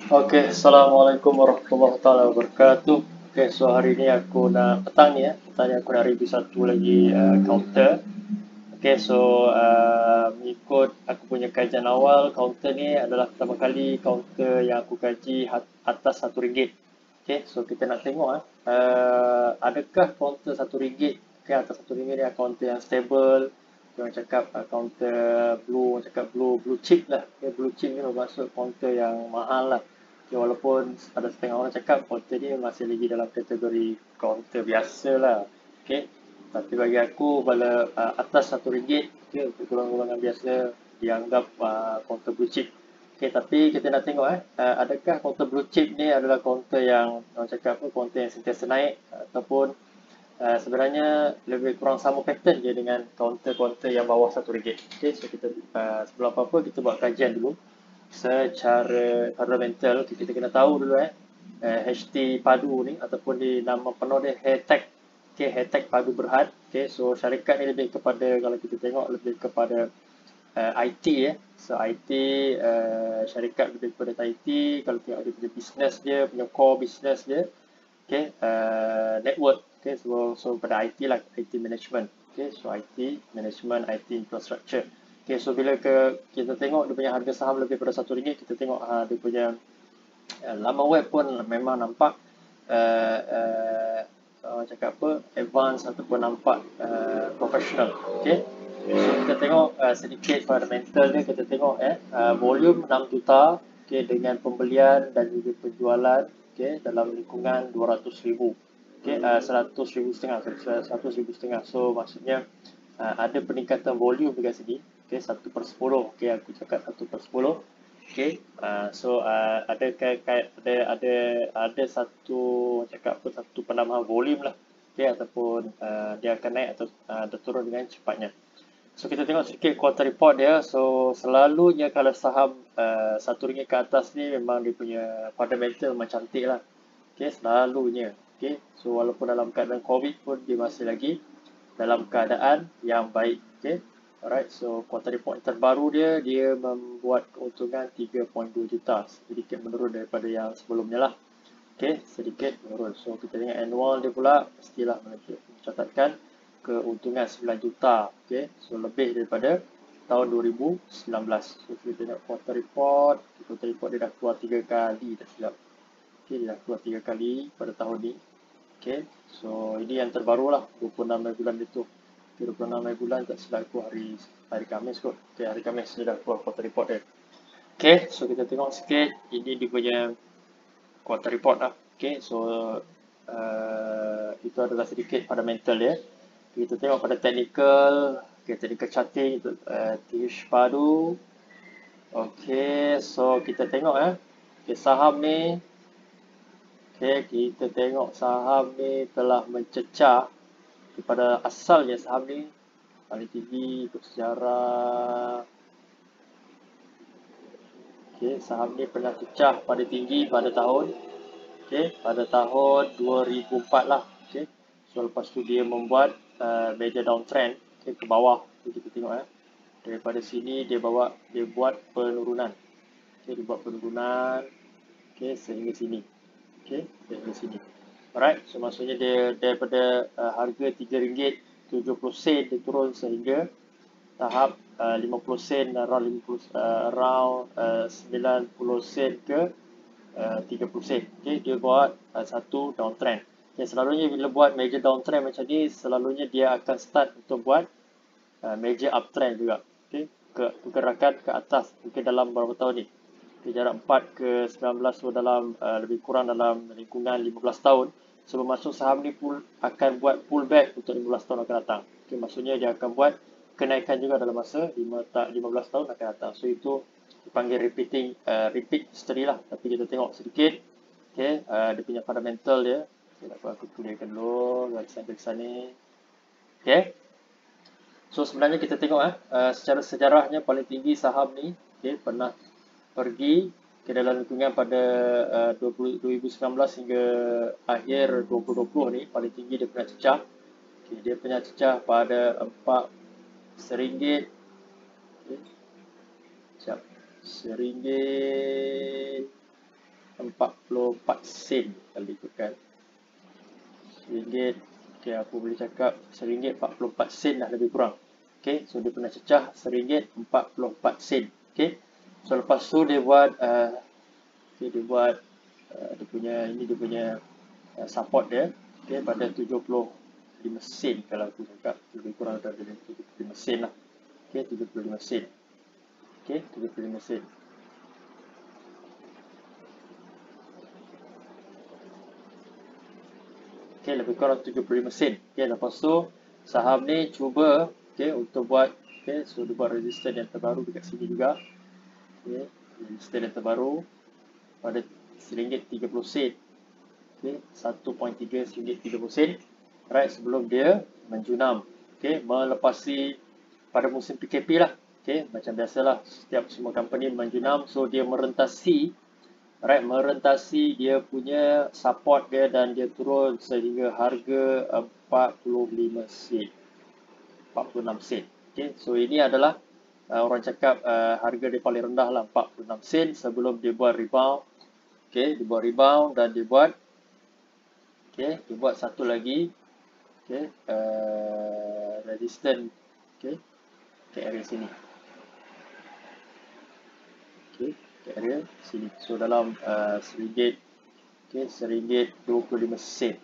Oke, Assalamualaikum warahmatullahi taala wabarakatuh. Oke, so hari ini aku nak petang ni ya. Petang ni aku nak review satu lagi counter. Oke, so mengikut aku punya kajian awal, counter ni adalah pertama kali counter yang aku kaji atas RM1. Oke, so kita nak tengok adakah counter RM1, okay, atas RM1 ni counter yang stable. Orang cakap counter blue, orang cakap blue chip lah. Okay, blue chip ni bermaksud counter yang mahal lah. Okay, walaupun ada setengah orang cakap counter ni masih lagi dalam kategori counter biasa lah. Okay. Tapi bagi aku bila atas RM1, okay, untuk golongan-golongan biasa dianggap counter blue chip. Okay, tapi kita nak tengok adakah counter blue chip ni adalah counter yang orang cakap apa, counter yang sentiasa naik ataupun sebenarnya lebih kurang sama pattern je dengan counter-counter yang bawah RM1. Okay, so kita sebelum apa-apa kita buat kajian dulu secara fundamental. Kita kena tahu dulu HT padu ni ataupun di nama penuh dia Hairtag. Okay, Hairtag padu berhad. Okay, so syarikat ni lebih kepada, kalau kita tengok lebih kepada IT ya. So IT syarikat lebih kepada IT. Kalau tengok dia punya business dia, punya core business dia, okay, network. Okay, so pada IT lah, IT management. Okay, so IT management, IT infrastructure. Okay, so bila kita tengok dia punya harga saham lebih pada RM1, kita tengok dia punya laman web pun memang nampak cakap apa, advance ataupun nampak professional. Okay, so kita tengok sedikit fundamental dia. Kita tengok volume 6 juta, okay, dengan pembelian dan juga penjualan, okay, dalam lingkungan 200,000, okay, 100,000 setengah, 100,000 setengah. So maksudnya ada peningkatan volume dekat sini, okay, 1/10. Okay, aku cakap 1/10. Okay, so ada satu cakap apa, satu penambahan volume lah, okay, ataupun dia akan naik atau turun dengan cepatnya. So kita tengok sedikit quarter report dia. So selalunya kalau saham RM1 ke atas ni memang dia punya fundamental memang cantik lah. Okay, selalunya. Okay, so walaupun dalam keadaan COVID pun dia masih lagi dalam keadaan yang baik. Okay, alright. So quarter report terbaru dia membuat keuntungan 3.2 juta, sedikit menurun daripada yang sebelumnya lah. Okay, sedikit menurun. So kita tengok annual dia pula mestilah mencatatkan keuntungan 9 juta. Okay, so lebih daripada tahun 2019. So kita tengok quarter report dia dah keluar 3 kali, tak silap. Okay, dia dah keluar 3 kali pada tahun ni. Okay, so ini yang terbaru lah, 26 Mei bulan itu. Okay, 26 Mei bulan tak silap aku hari Khamis kot. Okay, hari Khamis dia dah keluar quarter report dia. Okay, so kita tengok sikit. Ini dia punya quarter report lah. Okay, so itu adalah sedikit fundamental dia. Kita tengok pada technical. Okay, technical charting itu Tish padu. Okay, so kita tengok okay, saham ni. Okay, kita tengok saham ni telah mencecah daripada asalnya saham ni paling tinggi untuk sejarah. Okay, saham ni pernah pecah pada tinggi pada tahun, okay, pada tahun 2004 lah. Okay, so lepas tu dia membuat major downtrend, okay, ke bawah. Okay, kita tengok daripada sini dia buat penurunan. Okay, dia buat penurunan, okay, sehingga sini. Okay, sehingga sini. Alright, so maksudnya dia daripada harga RM3.70 dia turun sehingga tahap 50 sen, around 90 sen ke 30 sen. Okay, dia buat satu downtrend. Okay, selalunya bila buat major downtrend macam ni, selalunya dia akan start untuk buat major uptrend juga. Okay, pergerakan ke atas mungkin dalam beberapa tahun ni. Okay, jarak 4 ke 19, so dalam lebih kurang dalam lingkungan 15 tahun. So bermaksud saham ni akan buat pullback untuk 15 tahun akan datang. Okay, maksudnya dia akan buat kenaikan juga dalam masa 15 tahun akan datang. So itu dipanggil repeat history lah. Tapi kita tengok sedikit, okay, dia punya fundamental dia. Okay, aku clearkan dulu garisan-garisan ni. Okay, so sebenarnya kita tengok secara sejarahnya paling tinggi saham ni, okay, pernah pergi ke dalam lingkungan pada 2019 hingga akhir 2020 ni. Paling tinggi dia pernah cecah. Okay, dia pernah cecah pada RM1. Okay, RM1. 44 sen kalau ikutkan RM1. Okay, aku boleh cakap RM1.44 dah lebih kurang. Okay, so dia pernah cecah RM1.44. Okay, so lepas tu dia buat okay, dia buat dia punya support dia, okay, pada 75 sen kalau aku cakap lebih kurang dari 75 sen lah. Okay, 75 sen. Okay, 75 sen. Okay, lebih kurang 75 sen. Okay, lepas tu saham ni cuba okay, untuk buat okay, so dia buat resistance yang terbaru dekat sini juga. Okay, resistance yang terbaru pada RM1.30. Okay, 1.3 RM1.30. Right, sebelum dia menjunam. Okay, melepasi pada musim PKP lah. Okay, macam biasalah setiap semua company menjunam, so dia merentasi dia punya support dia dan dia turun sehingga harga 45 sen. 46 sen. Okay, so ini adalah orang cakap harga dia paling rendah lah, 46 sen sebelum dia buat rebound. Okay, dia buat rebound dan dia buat satu lagi resistance ke area sini. Ke area sini. So dalam RM1.25.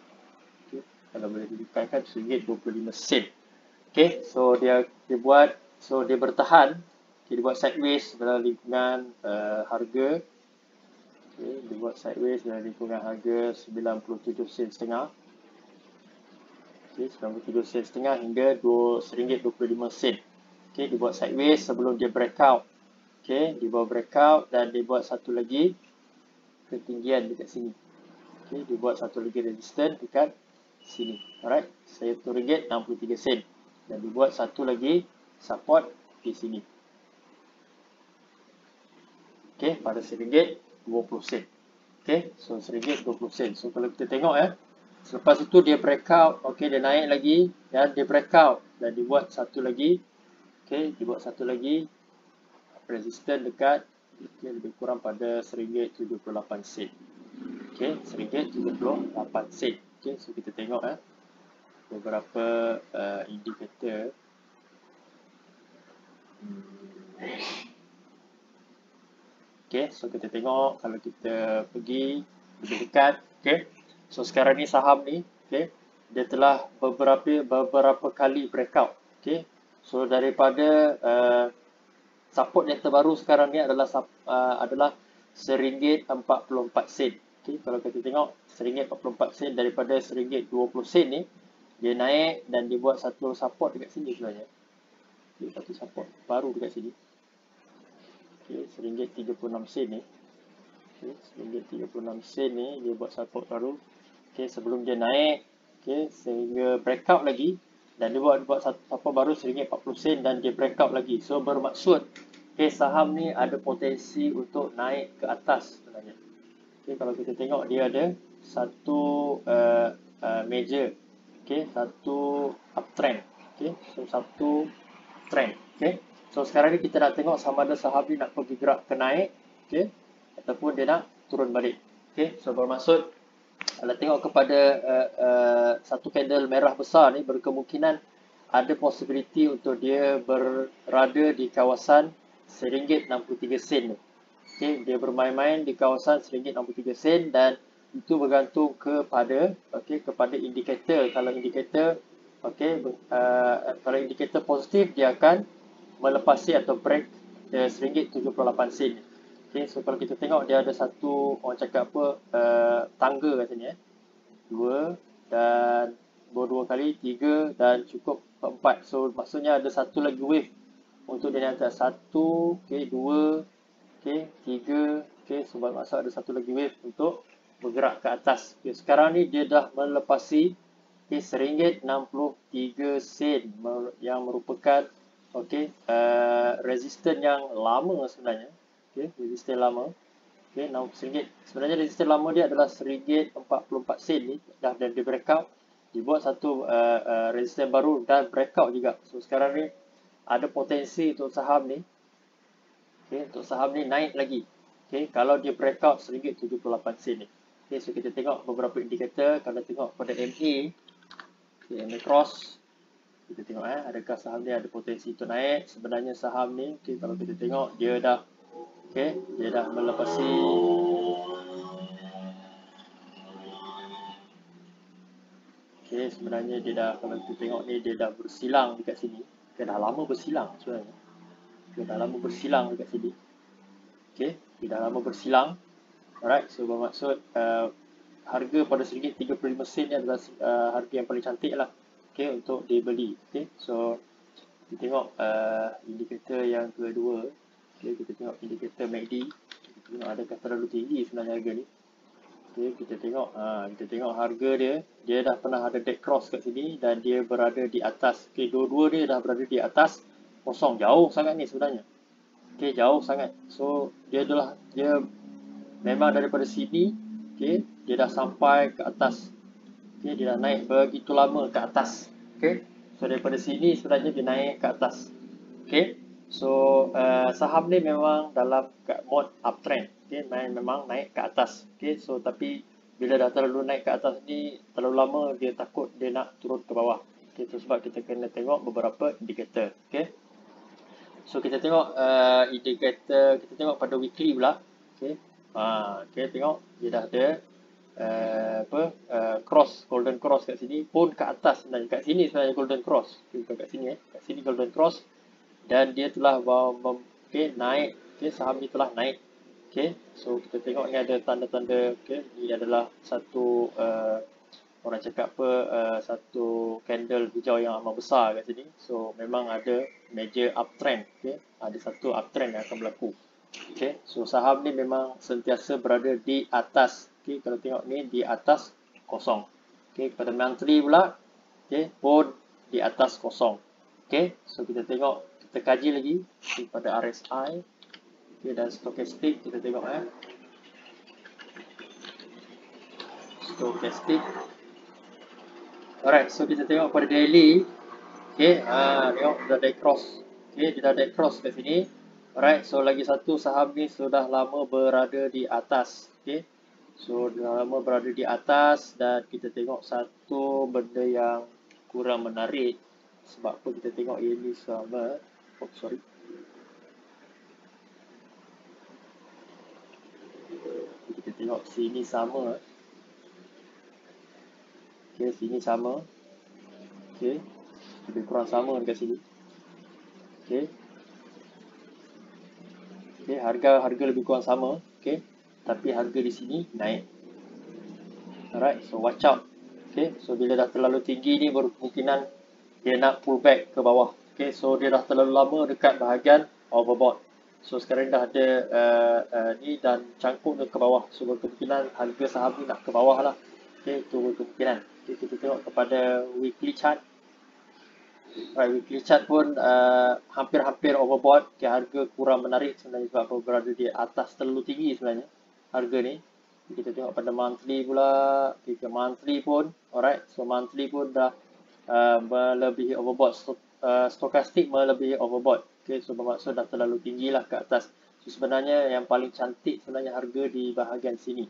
Kalau boleh ditekankan RM1.25. So dia bertahan. Dia buat sideways dalam lingkungan harga. Dia buat sideways dalam lingkungan harga 97 sen setengah. 97 sen setengah hingga RM1.25. Dia buat sideways sebelum dia breakout. Dia buat breakout dan dia buat satu lagi ketinggian dekat sini. Dia buat satu lagi resistance dekat sini. Alright, RM1.63. Dan dia buat satu lagi support di sini. Pada RM1.20. So RM1.20. So kalau kita tengok selepas itu dia breakout, dia naik lagi dan dia breakout dan dia buat satu lagi, dia buat satu lagi resistance dekat lebih kurang pada RM1.78. RM1.78. So kita tengok beberapa indikator. So kita tengok kalau kita pergi lebih dekat, so sekarang ni saham ni, dia telah beberapa kali breakout. So daripada support yang terbaru sekarang ni adalah RM1.44. Kalau kita tengok RM1.44 daripada RM1.20 ni, dia naik dan dia buat satu support dekat sini sebenarnya. Satu support baru dekat sini. RM1.36 ni. RM1.36 ni dia buat support baru. Sebelum dia naik, sehingga breakout lagi dan dia buat satu support baru RM1.40 dan dia breakout lagi. So bermaksud saham ni ada potensi untuk naik ke atas sebenarnya. Kalau kita tengok dia ada satu major, satu uptrend. So satu trend. So sekarang ni kita nak tengok sama ada saham ni nak pergi gerak ke naik, ataupun dia nak turun balik. So bermaksud kalau tengok kepada satu candle merah besar ni, berkemungkinan ada possibility untuk dia berada di kawasan RM1.63 ni. Dia bermain-main di kawasan RM1.63 dan itu bergantung kepada indikator. Kalau indikator kalau indikator positif, dia akan melepasi atau break RM1.78. So kalau kita tengok dia ada satu, orang cakap apa, tangga katanya, 2 dan dua kali, 3 dan cukup 4. So maksudnya ada satu lagi wave untuk dia naik atas. 1, 2, 3. So bermaksud ada satu lagi wave untuk bergerak ke atas. Sekarang ni dia dah melepasi RM1.63 yang merupakan resistance yang lama sebenarnya. Resistance lama. RM6. Sebenarnya resistance lama dia adalah RM1.44 ni, dah dia breakout. Dibuat satu resistance baru dan breakout juga. So sekarang ni ada potensi untuk saham ni. Untuk saham ni naik lagi. Okay, kalau dia breakout RM1.78 ni. Okay, so kita tengok beberapa indikator. Kalau tengok pada MA, okay, MA cross, kita tengok adakah saham ni ada potensi untuk naik. Sebenarnya saham ni, okay, kalau kita tengok dia dah, okay, dia dah melepasi, okay, sebenarnya dia dah, kalau kita tengok ni dia dah bersilang dekat sini. Dia dah lama bersilang sebenarnya. Dia dah lama bersilang dekat sini. Okay, dia dah lama bersilang. Alright, so bermaksud harga pada RM1.35 ni adalah harga yang paling cantik lah, okay, untuk dibeli. Okay, so kita tengok indikator yang kedua. Okay, kita tengok indikator MACD. Kita tengok adakah terlalu tinggi sebenarnya harga ni. Okay, kita tengok harga dia dah pernah ada dead cross kat sini dan dia berada di atas. Okay, dua-dua dia dah berada di atas kosong, jauh sangat ni sebenarnya. Okay, jauh sangat. So dia memang daripada sini, okay, dia dah sampai ke atas. Okay, dia dah naik begitu lama ke atas. Okay, so daripada sini sebenarnya dia naik ke atas. Okay, so saham ni memang dalam mode uptrend. Okay, memang naik ke atas. Okay, so tapi bila dah terlalu naik ke atas ni, terlalu lama, dia takut dia nak turun ke bawah. Okay, so sebab kita kena tengok beberapa indikator. Okay, so kita tengok indikator, kita tengok pada weekly pula. Okay, okay, tengok dia dah ada cross, golden cross kat sini pun ke atas sebenarnya. Kat sini sebenarnya golden cross, bukan kat sini kat sini golden cross, dan dia telah naik. Okay, saham ni telah naik. Okay, so kita tengok ni ada tanda-tanda. Okay, ni adalah satu orang cakap satu candle hijau yang amat besar kat sini. So memang ada major uptrend. Okay, ada satu uptrend yang akan berlaku. Okay, so saham ni memang sentiasa berada di atas. Okay, kalau tengok ni di atas kosong. Okay, pada monthly pula, okay, pun di atas kosong. Okay, so kita tengok, kita kaji lagi pada RSI, okay, dan stochastic. Kita tengok stochastic. Alright, so kita tengok pada daily. Okay, tengok dah dead cross. Okay, dia dah dead cross kat sini. Alright, so lagi satu, saham ni sudah lama berada di atas. Okay, so dah lama berada di atas, dan kita tengok satu benda yang kurang menarik. Sebab apa kita tengok ini sama. Oh, sorry. Kita tengok sini sama. Okay, sini sama. Okay, lebih kurang sama dekat sini. Okay, okay, harga lebih kurang sama. Okay, tapi harga di sini naik. Alright, so watch out. Okay, so bila dah terlalu tinggi ni, berkemungkinan dia nak pull back ke bawah. Okay, so dia dah terlalu lama dekat bahagian overbought. So sekarang dah ada ni dan cangkuk ke bawah. So berkemungkinan harga saham ni nak ke bawah lah. Okay, itu berkemungkinan. Okay, kita tengok kepada weekly chart. Right, weekly chart pun hampir-hampir overbought. Okay, harga kurang menarik sebenarnya sebab apa, berada di atas terlalu tinggi sebenarnya harga ni. Kita tengok pada monthly pula. Kita monthly pun, alright, so monthly pun dah melebihi overbought. Stochastic melebihi overbought. Okay, so bermaksud dah terlalu tinggi lah ke atas. So sebenarnya yang paling cantik sebenarnya harga di bahagian sini.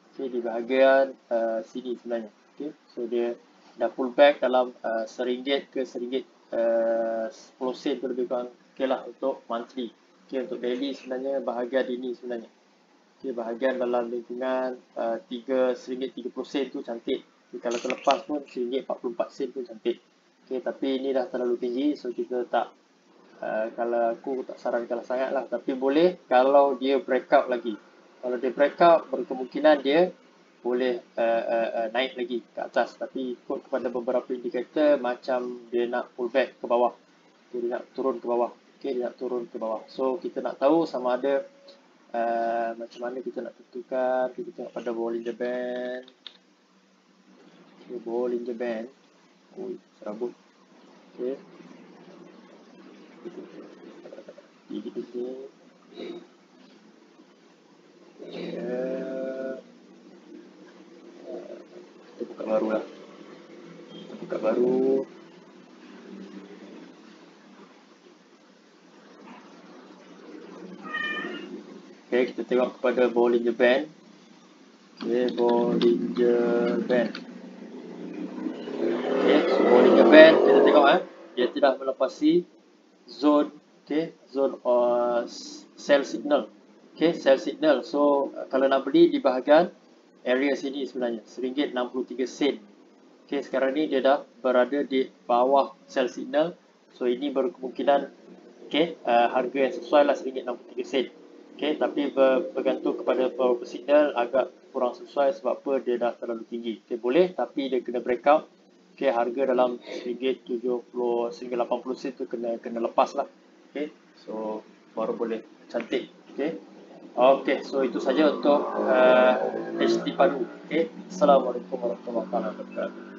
Okay, di bahagian sini sebenarnya. Okay, so dia dah pull back dalam RM1 ke RM10 tu lebih kurang. Okay lah untuk monthly. Okay, untuk daily sebenarnya bahagian ini sebenarnya. Okay, bahagian dalam lingkungan RM3.30 tu cantik. Okay, kalau terlepas pun RM1.44 pun cantik. Okay, tapi ini dah terlalu tinggi, so kita tak, kalau aku tak sarankan sangat lah. Tapi boleh kalau dia breakout lagi. Kalau dia breakout, berkemungkinan dia boleh naik lagi ke atas. Tapi ikut kepada beberapa indikator, macam dia nak pull back ke bawah. Okay, dia nak turun ke bawah. Okay, dia nak turun ke bawah. So kita nak tahu sama ada macam mana kita nak tentukan. Kita tengok pada Bollinger Band. Okay, Bollinger Band. Ui, serabut. Okay, ini. Kita buka baru lah. Kita buka baru. Okay, kita tengok kepada Bollinger Band. Okay, Bollinger Band. Okay, so Bollinger Band kita tengok dia tidak melepasi zone, zone cell signal. Okay, cell signal. So kalau nak beli di bahagian area sini sebenarnya RM1.63. Okay, sekarang ni dia dah berada di bawah cell signal. So ini berkemungkinan harga yang sesuai lah RM1.63. Okay, tapi bergantung kepada beberapa signal agak kurang sesuai sebab apa dia dah terlalu tinggi. Okay, boleh tapi dia kena breakout. Okay, harga dalam RM1.80 tu kena lepas lah. Okay, so baru boleh cantik. Okay, so itu saja untuk HT padu. Okay, Assalamualaikum warahmatullahi wabarakatuh.